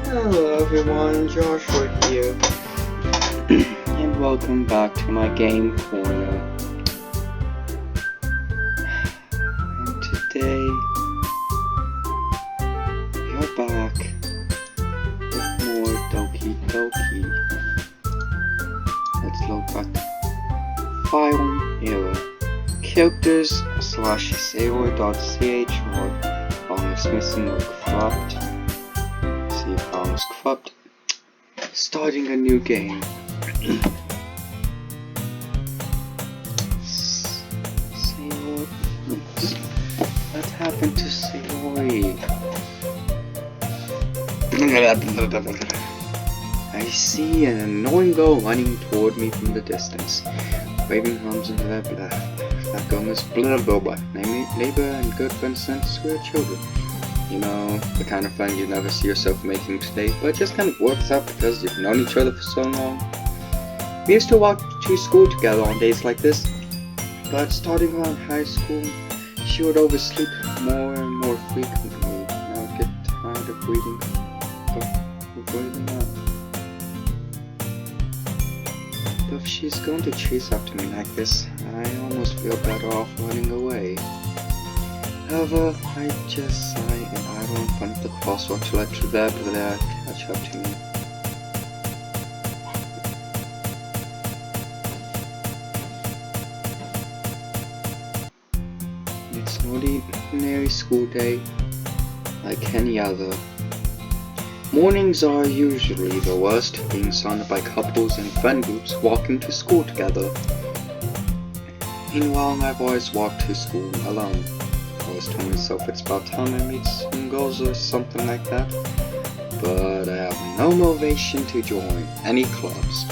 Hello everyone, Joshua here, and welcome back to my game corner. And today, we're back with more Doki Doki. Let's load back file era. Characters /sailor.ch or file is missing or corrupt. See if file is corrupt. Starting a new game. Sailor. What happened to Sailor? I see an annoying girl running toward me from the distance, waving arms and blah blah. That girl is blah blah blah. Neighbor and good friend since we were children. You know, the kind of friend you never see yourself making today, but it just kind of works out because you've known each other for so long. We used to walk to school together on days like this, but starting around high school, she would oversleep more and more frequently, and I would get tired of breathing out. But if she's going to chase after me like this, I almost feel better off running away. However, I just sigh and idle in front of the crosswalk to let that catch up to me. It's an ordinary school day, like any other. Mornings are usually the worst, being surrounded by couples and friend groups walking to school together. Meanwhile, I've always walked to school alone. I always told myself it's about time I meet some girls or something like that, but I have no motivation to join any clubs.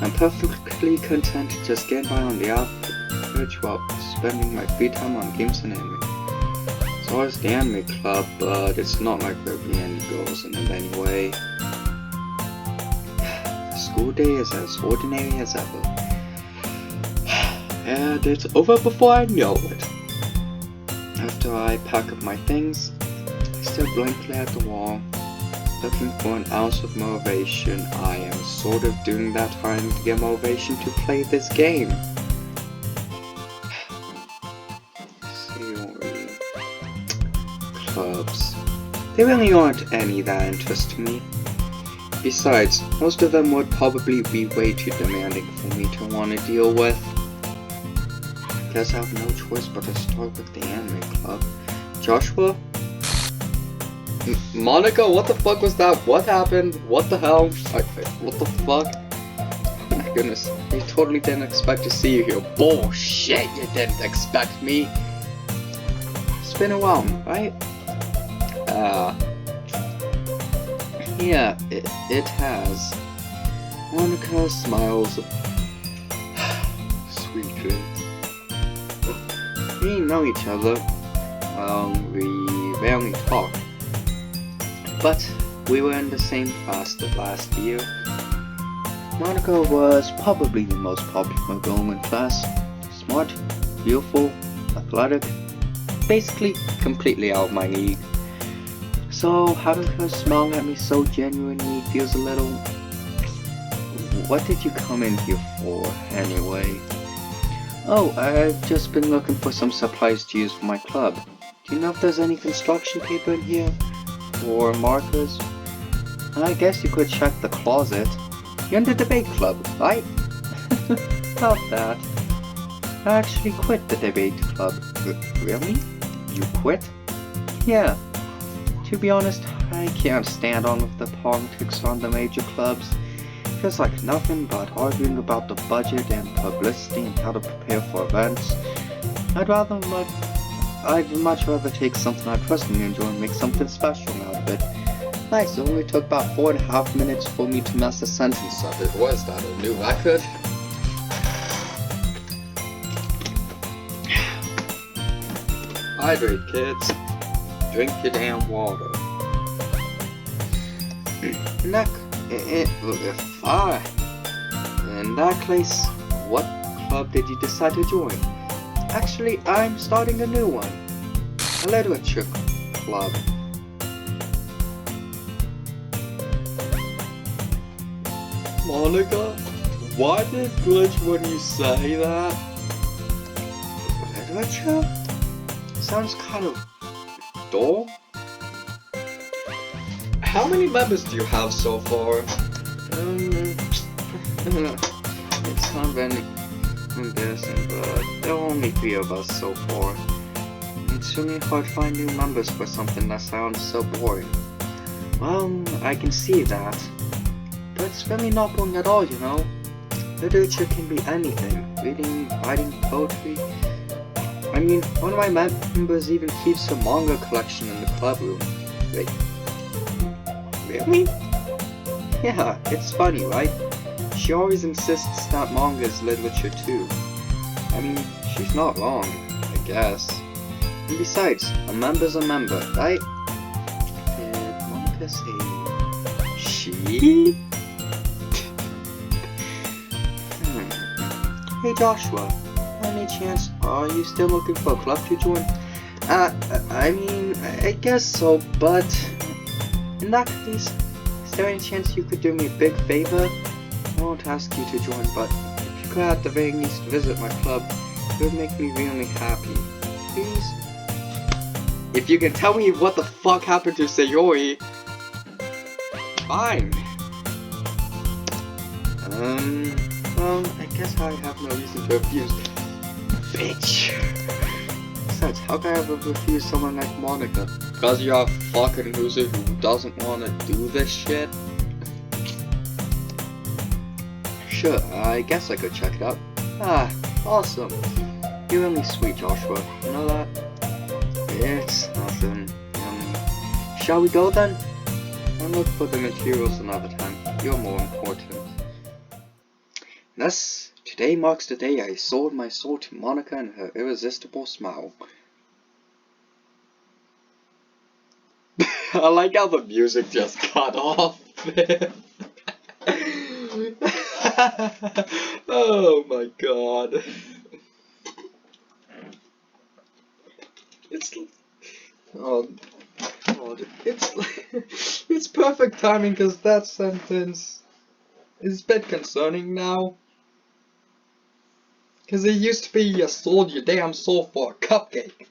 I'm perfectly content to just get by on the average while spending my free time on games and anime. It's always the anime club, but it's not like there be any girls in it anyway. The school day is as ordinary as ever. And it's over before I know it. After I pack up my things, I stare blankly at the wall, looking for an ounce of motivation. I am sort of doing that trying to get motivation to play this game. Clubs. There really aren't any that interest me. Besides, most of them would probably be way too demanding for me to want to deal with. Guess I have no choice but to start with the anime club. Joshua? Monica, what the fuck was that? What happened? What the hell? What the fuck? Oh my goodness, I totally didn't expect to see you here. Bullshit, you didn't expect me. It's been a while, right? Yeah, it has. Monica smiles sweetly. We know each other. Well, we rarely talk. But we were in the same class the last year. Monica was probably the most popular girl in class. Smart, beautiful, athletic, basically completely out of my league. So having her smile at me so genuinely feels a little... What did you come in here for, anyway? Oh, I've just been looking for some supplies to use for my club. Do you know if there's any construction paper in here? Or markers? I guess you could check the closet. You're in the debate club, right? About that. I actually quit the debate club. Really? You quit? Yeah. To be honest, I can't stand all of the politics on the major clubs. Feels like nothing but arguing about the budget and publicity and how to prepare for events. I'd much rather take something I personally enjoy and make something special out of it. Nice, it only took about 4.5 minutes for me to mess a sentence up. It was that a new record? Hydrate, kids. Drink your damn water. In that case, what club did you decide to join? Actually, I'm starting a new one. A literature club. Monica, why did glitch when you say that? Literature? Sounds kind of dull. How many members do you have so far? It's kind of embarrassing, but there are only 3 of us so far. It's really hard to find new members for something that sounds so boring. Well, I can see that. But it's really not boring at all, you know? Literature can be anything. Reading, writing, poetry. I mean, one of my members even keeps a manga collection in the club room. Wait. Really? Yeah, it's funny, right? She always insists that manga is literature too. I mean, she's not wrong, I guess. And besides, a member's a member, right? Did Monica say she? Hey Joshua, any chance are you still looking for a club to join? I mean, I guess so, but in that case, is there any chance you could do me a big favor? I won't ask you to join, but if you could at the very least visit my club, it would make me really happy. Please? If you can tell me what the fuck happened to Sayori, fine. Well, I guess I have no reason to refuse. Bitch! Besides, how can I ever refuse someone like Monica? Because you're a fucking loser who doesn't want to do this shit? Sure, I guess I could check it out. Ah, awesome. You're really sweet, Joshua. You know that? It's nothing. Shall we go then? I'll look for the materials another time. You're more important. Thus, today marks the day I sold my soul to Monica and her irresistible smile. I like how the music just cut off. Oh my god. It's perfect timing because that sentence is a bit concerning now. Because it used to be you sold your damn soul for a cupcake.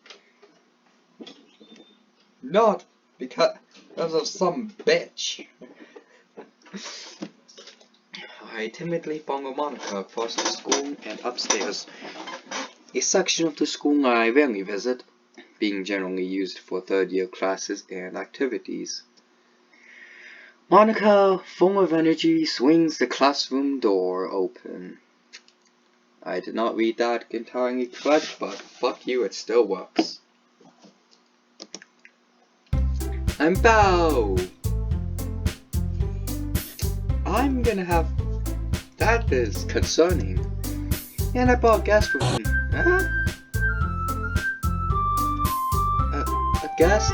Not because of some bitch. I timidly follow Monica across the school and upstairs. A section of the school I rarely visit, being generally used for third-year classes and activities. Monica, full of energy, swings the classroom door open. I did not read that entirely correct, but fuck you, it still works. And bow! I'm gonna have... That is concerning. And I brought gas for me. Huh? A guest?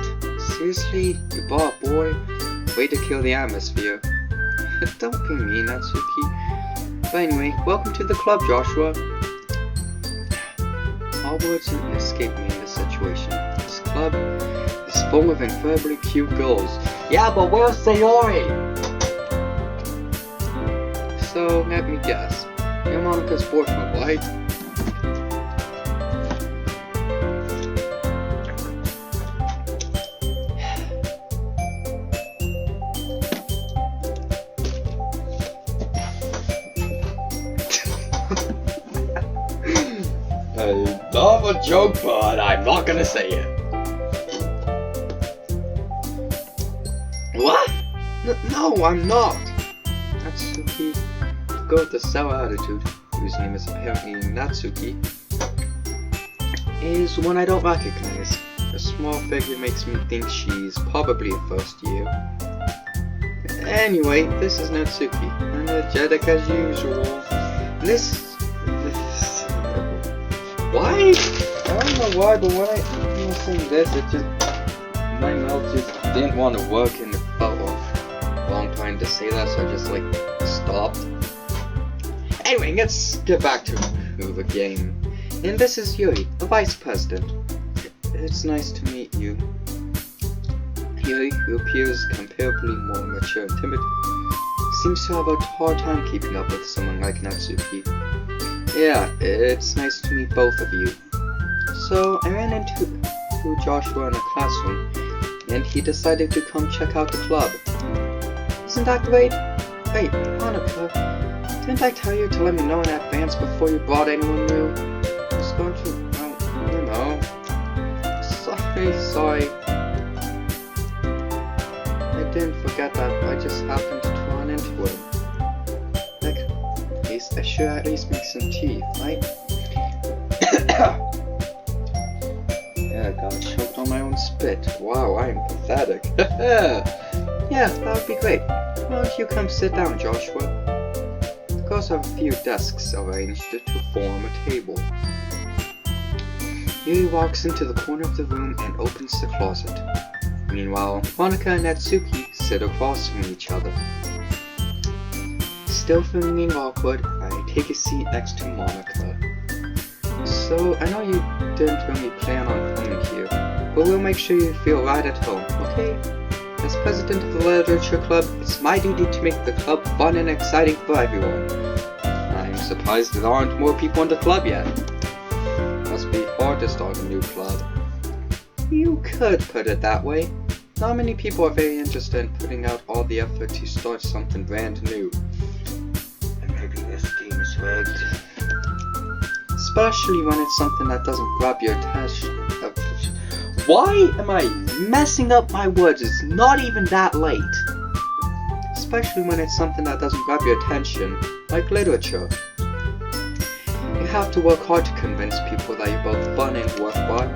Seriously? You brought a boy? Way to kill the atmosphere. Don't be mean, Natsuki. But anyway, welcome to the club, Joshua. All words didn't escape me in this situation. This club is full of incredibly cute girls. Yeah, but where's Sayori? So, let me guess. You're Monica's boyfriend, right? I love a joke, but I'm not gonna say it. What? No, I'm not. Natsuki, the girl with the sour attitude, whose name is apparently Natsuki, is one I don't recognize. The small figure makes me think she's probably a first year. Anyway, this is Natsuki, energetic as usual. Why? I don't know why, but when I was saying this, it just... my mouth just didn't want to work and it felt a long time to say that, so I just like stopped. Anyway, let's get back to the game. And this is Yuri, the vice president. It's nice to meet you. Yuri, who appears comparably more mature and timid, seems to have a hard time keeping up with someone like Natsuki. Yeah, it's nice to meet both of you. So, I ran into Joshua in a classroom, and he decided to come check out the club. Isn't that great? Wait, Monica, didn't I tell you to let me know in advance before you brought anyone new? I was going to, you know. Sorry. I didn't forget that, I just happened to run into him. Like, I should at least make some tea, right? Yeah, I got choked on my own spit. Wow, I am pathetic. Yeah, that would be great. Why don't you come sit down, Joshua? The girls have a few desks arranged to form a table. Yuri walks into the corner of the room and opens the closet. Meanwhile, Monica and Natsuki sit across from each other. Still feeling awkward, I take a seat next to Monica. So, I know you didn't really plan on coming here, but we'll make sure you feel right at home, okay? As president of the Literature Club, it's my duty to make the club fun and exciting for everyone. I'm surprised there aren't more people in the club yet. Must be hard to start a new club. You could put it that way. Not many people are very interested in putting out all the effort to start something brand new. And maybe this game is rigged. Especially when it's something that doesn't grab your attention. Why am I messing up my words? It's not even that late. Especially when it's something that doesn't grab your attention, like literature. You have to work hard to convince people that you're both fun and worthwhile.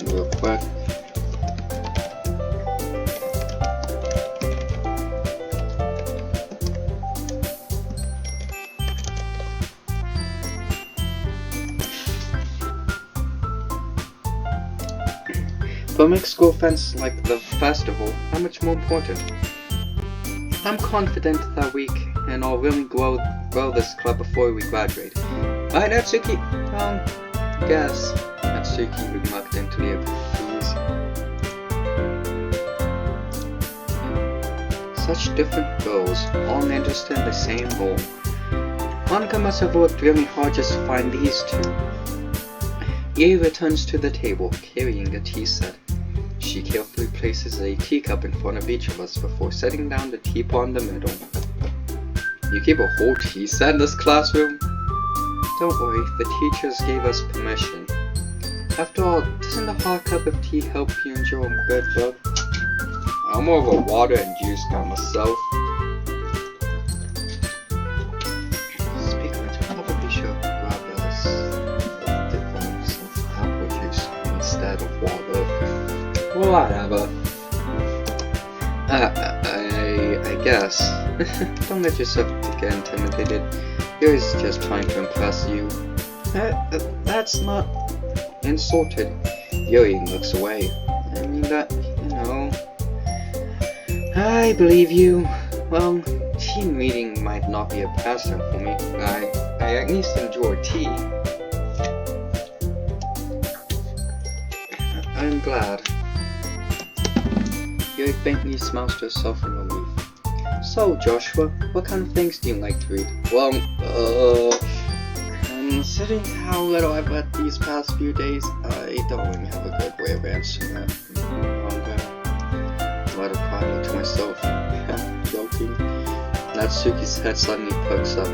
Real quick. But make school events like the festival that much more important. I'm confident that we can all really grow this club before we graduate. Right, Natsuki? Guess. Natsuki reluctantly agrees. Such different girls, all interested in the same goal. Monica must have worked really hard just to find these two. Ye returns to the table, carrying a tea set. She carefully places a teacup in front of each of us before setting down the teapot in the middle. You keep a whole tea set in this classroom? Don't worry, the teachers gave us permission. After all, doesn't a hot cup of tea help you enjoy a good book? I'm more of a water and juice guy myself. Speaking of which, I probably should grab us different apple juice instead of water. Whatever. I guess. Don't let yourself get intimidated. Yuri's just trying to impress you. That's not insulted. Yuri looks away. I mean that, you know. I believe you. Well, team reading might not be a pastime for me, but I at least enjoy tea. I'm glad. Yuri faintly smiles to herself in relief. So, Joshua, what kind of things do you like to read? Well, considering how little I've read these past few days, I don't really have a good way of answering that. I'm rather quietly to myself. Joking. Natsuki's head suddenly perks up.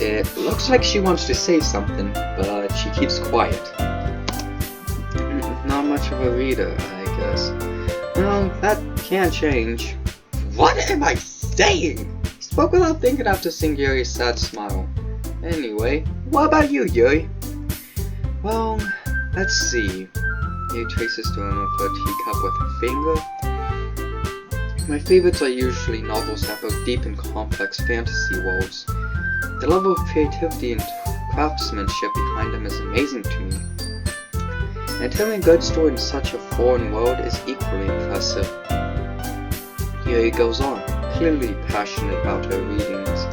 It looks like she wants to say something, but she keeps quiet. Not much of a reader, I guess. Well, that can change. What am I saying? He spoke without thinking after seeing Yuri's sad smile. Anyway, what about you, Yuri? Well, let's see. Yuri traces the rim of her teacup with her finger. My favorites are usually novels that go deep in complex fantasy worlds. The level of creativity and craftsmanship behind them is amazing to me. And telling a good story in such a foreign world is equally impressive. Here he goes on, clearly passionate about her readings.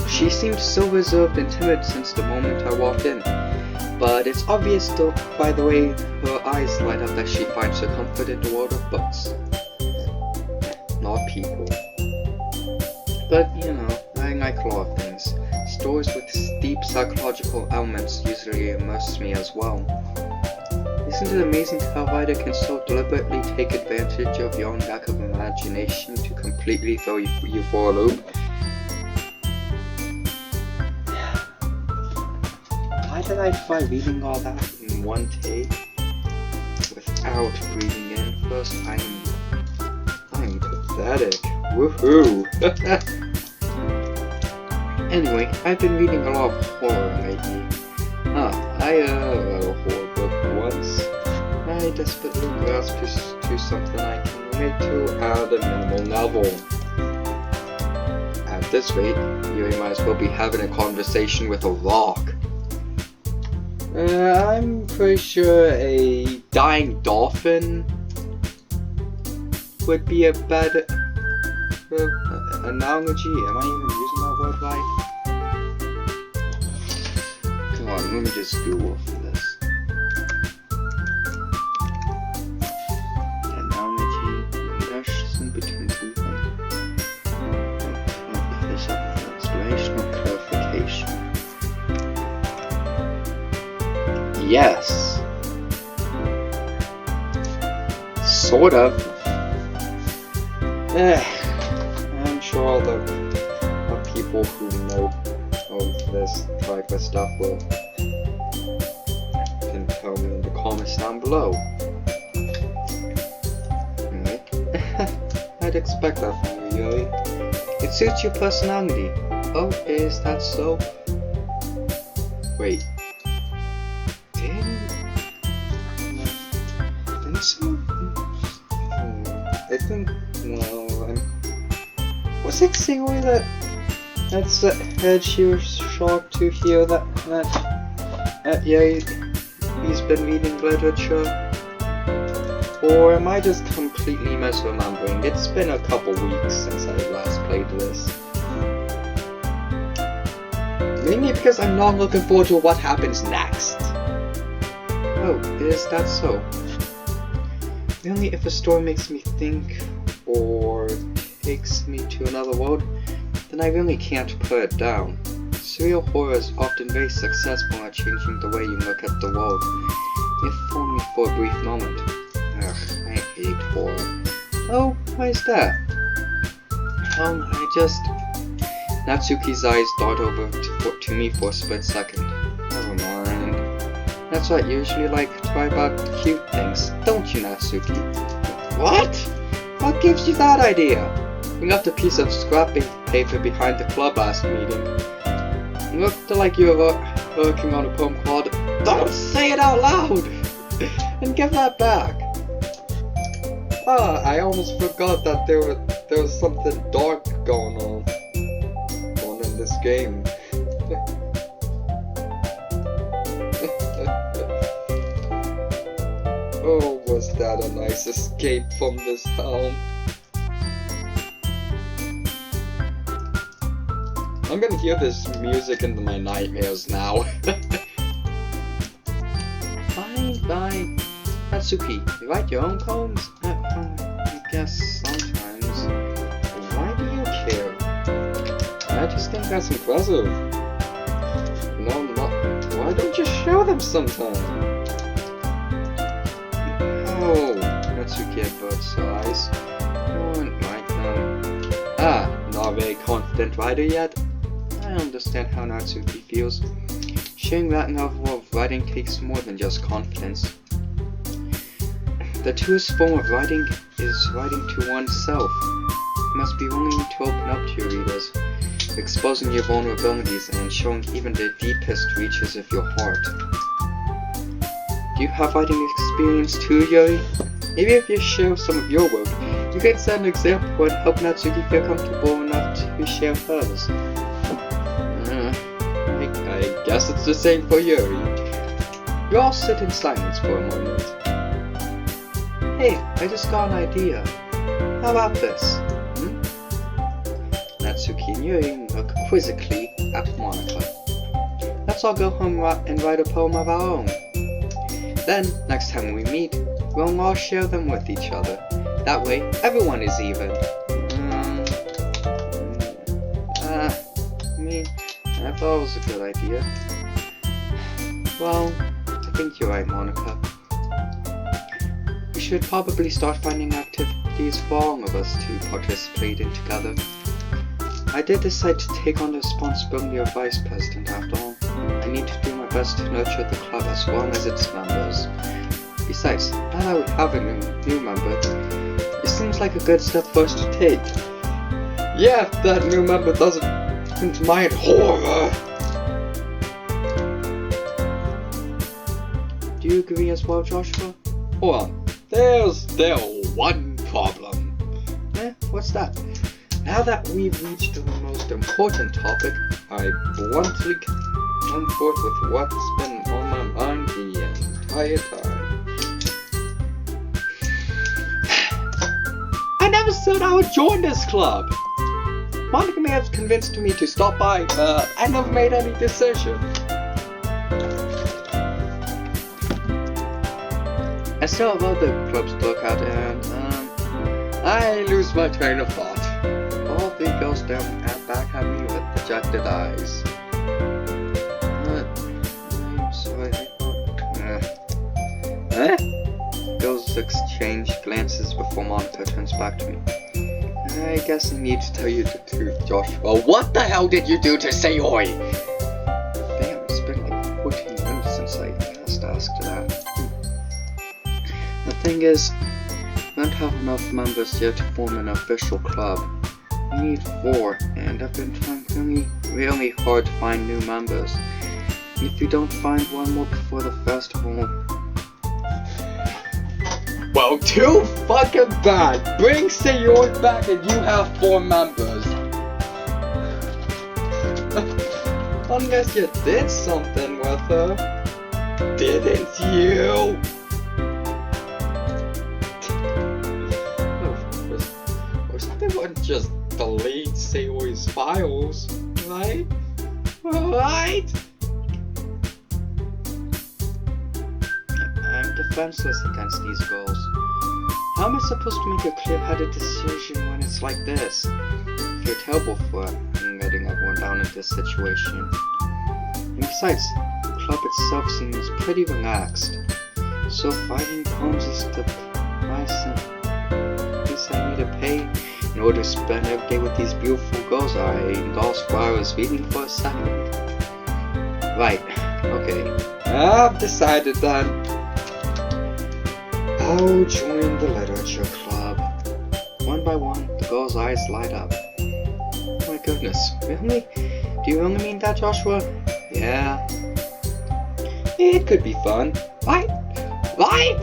She seemed so reserved and timid since the moment I walked in, but it's obvious though by the way her eyes light up that she finds her comfort in the world of books. Not people. But you know, I like a lot of things. Stories with deep psychological elements usually immerse me as well. Isn't it amazing how a writer can so deliberately take advantage of your own lack of imagination to completely throw you for a loop? Why did I try reading all that in one take? Without breathing in first? I'm pathetic. Woohoo! Anyway, I've been reading a lot of horror lately. I read a horror book once. I desperately grasped to something I can relate to at a minimal level. At this rate, you might as well be having a conversation with a rock. I'm pretty sure a dying dolphin would be a better analogy. Am I even using that word right? Come on, let me just Google for this. Analogy, comparison between two things. Explanation or clarification. Yes. Sort of. I'm sure all the people who know of this type of stuff can tell me in the comments down below. Right? I'd expect that from you, Yuri. It suits your personality. Oh, is that so? Wait. I think, well, was it Singly that she was shocked to hear that yeah, he's been reading literature? Or am I just completely misremembering? It's been a couple weeks since I last played this. Mainly because I'm not looking forward to what happens next. Oh, is that so? Only if a story makes me think or takes me to another world, then I really can't put it down. Serial horror is often very successful at changing the way you look at the world, if only for a brief moment. Ugh, I hate horror. Oh, why is that? Natsuki's eyes dart over to me for a split second. Never mind. That's what I usually like to write about cute things, don't you, Natsuki? What? What gives you that idea? We left a piece of scrap paper behind the club last meeting. It looked like you were working on a poem called "Don't Say It Out Loud!" And give that back. I almost forgot that there was something dark going on in this game. Oh, was that a nice escape from this helm? I'm gonna hear this music into my nightmares now. Fine. Natsuki, you write your own poems? I guess sometimes. Why do you care? I just think that's impressive. No, why don't you show them sometime? Oh, Natsuki had bird's eyes. No one like them. Not very confident writer yet? I understand how Natsuki feels. Sharing that level of writing takes more than just confidence. The truest form of writing is writing to oneself. You must be willing to open up to your readers, exposing your vulnerabilities and showing even the deepest reaches of your heart. Do you have writing experience too, Yuri? Maybe if you share some of your work, you can set an example and help Natsuki feel comfortable enough to share hers. I guess it's the same for Yuri. We all sit in silence for a moment. Hey, I just got an idea. How about this? Natsuki and Yuri look quizzically at Monika. Let's all go home and write a poem of our own. Then, next time we meet, we'll all share them with each other. That way, everyone is even. I thought it was a good idea. Well, I think you're right, Monika. We should probably start finding activities for all of us to participate in together. I did decide to take on the responsibility of vice president after all. I need to do my best to nurture the club as well as its members. Besides, now that we have a new member, it seems like a good step for us to take. Yeah, if that new member doesn't mind horror! Do you agree as well, Joshua? Hold on, there's one problem. What's that? Now that we've reached the most important topic, I bluntly come forth with what's been on my mind the entire time. I never said I would join this club! Monika may have convinced me to stop by, but I never made any decision. I still have other clubs to look at, and I lose my train of thought. All three girls down and back at me with dejected eyes. I'm sorry, Girls exchange glances before Monika turns back to me. I guess I need to tell you the truth, Joshua. What the hell did you do to Sayori? Damn, it's been like 14 minutes since I last asked that. The thing is, we don't have enough members yet to form an official club. We need 4, and I've been trying really hard to find new members. If you don't find one more before the festival... Well, too fucking bad! Bring Sayori back and you have 4 members! Unless you did something with her. Didn't you? Or something would just delete Sayori's files, right? Right? I'm defenseless against these girls. How am I supposed to make a clear-headed decision when it's like this? I feel terrible for letting everyone down in this situation. And besides, the club itself seems pretty relaxed. So finding poems is the price I need to pay in order to spend every day with these beautiful girls I lost while I was reading for a second. Right, okay. I've decided then. I'll join the literature club. One by one, the girl's eyes light up. Oh my goodness, really? Do you really mean that, Joshua? Yeah. It could be fun. Right? Right?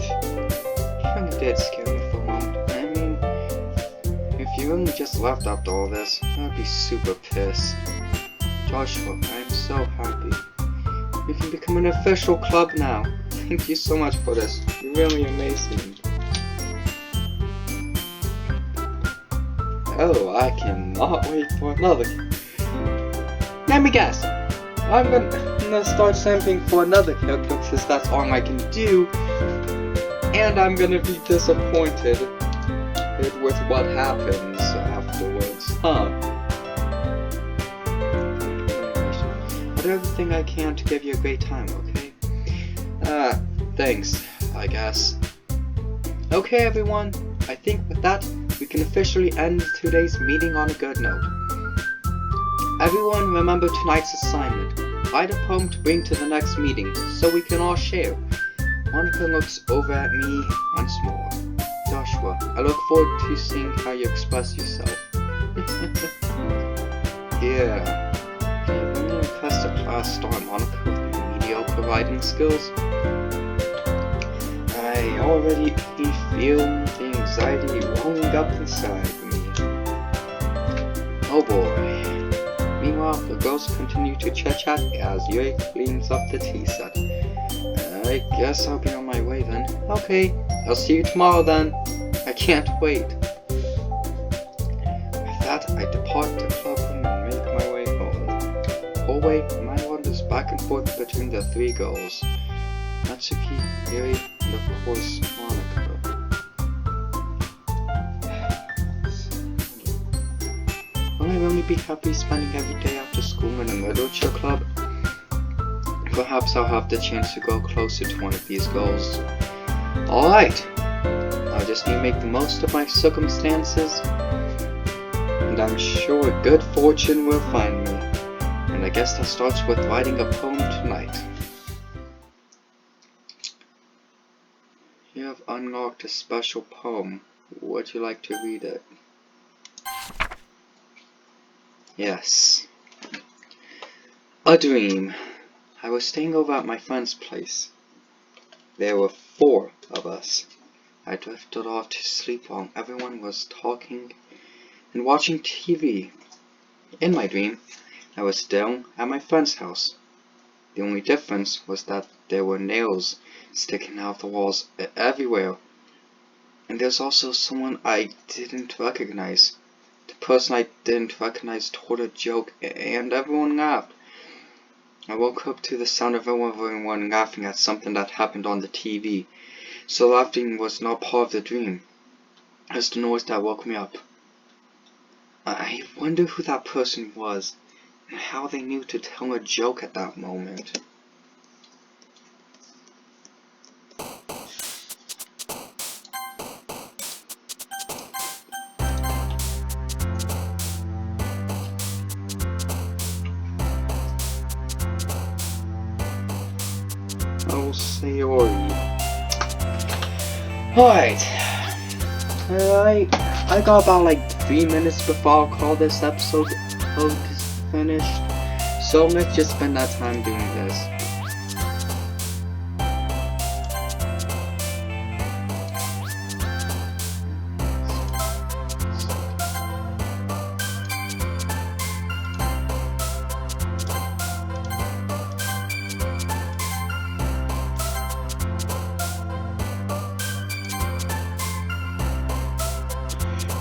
You really did scare me for a moment. I mean, if you really just left after all this, I'd be super pissed. Joshua, I'm so happy. We can become an official club now. Thank you so much for this. You're really amazing. Oh, I cannot wait for another. Let me guess. I'm gonna start sampling for another character because that's all I can do. And I'm gonna be disappointed with what happens afterwards. Huh. I'll do everything I can to give you a great time, okay? Thanks, I guess. Okay, everyone, I think with that, we can officially end today's meeting on a good note. Everyone remember tonight's assignment. Write a poem to bring to the next meeting, so we can all share. Monika looks over at me once more. Joshua, I look forward to seeing how you express yourself. Yeah. I'm really impressed at class star Monika with your mediocre writing skills. I already feel the anxiety rolling up inside me. Oh boy. Meanwhile, the girls continue to chit-chat as Yuri cleans up the tea set. I guess I'll be on my way then. Okay, I'll see you tomorrow then. I can't wait. With that, I depart the clubroom and make my way home. The whole way, my mind wanders back and forth between the three girls. Natsuki, Yuri, and of course, Monika. Will I really be happy spending every day after school in a literature club? Perhaps I'll have the chance to go closer to one of these girls. Alright, I'll just need to make the most of my circumstances, and I'm sure good fortune will find me. And I guess that starts with writing a poem tonight. You have unlocked a special poem. Would you like to read it? Yes. A dream. I was staying over at my friend's place. There were 4 of us. I drifted off to sleep while everyone was talking and watching TV. In my dream, I was still at my friend's house. The only difference was that there were nails sticking out of the walls everywhere. And there's also someone I didn't recognize. The person I didn't recognize told a joke and everyone laughed. I woke up to the sound of everyone laughing at something that happened on the TV. So laughing was not part of the dream. It was the noise that woke me up. I wonder who that person was and how they knew to tell a joke at that moment. Oh, Sayori. Alright. I got about like 3 minutes before I'll call this episode finished. So let's just spend that time doing this.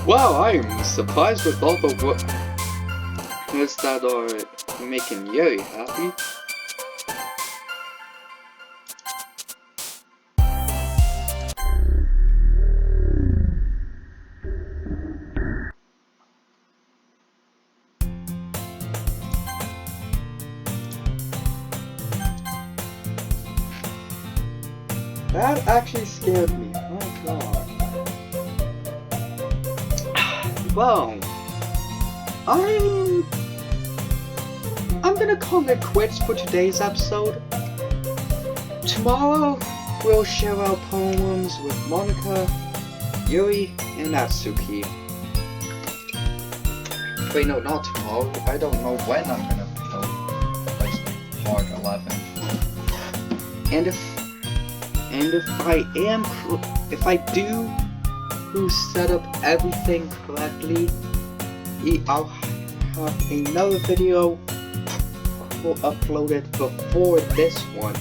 Wow, I'm surprised with all the words that are making Yuri happy. That actually scared me. Oh god. Well, I'm gonna call it quits for today's episode. Tomorrow, we'll share our poems with Monika, Yuri, and Natsuki. Wait, no, not tomorrow. I don't know when I'm gonna film part 11. And if I do set up everything correctly, I'll have another video uploaded before this one,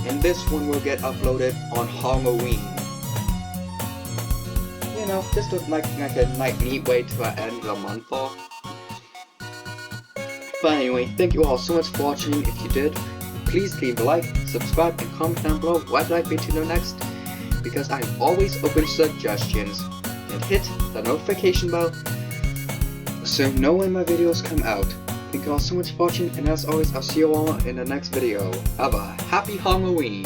and this one will get uploaded on Halloween. You know, just like a neat way to end the month off. But anyway, thank you all so much for watching. If you did, please leave a like, subscribe, and comment down below what I'd like me to do next, because I'm always open to suggestions, and hit the notification bell so you know when my videos come out. Thank you all so much for watching, and as always, I'll see you all in the next video. Have a happy Halloween!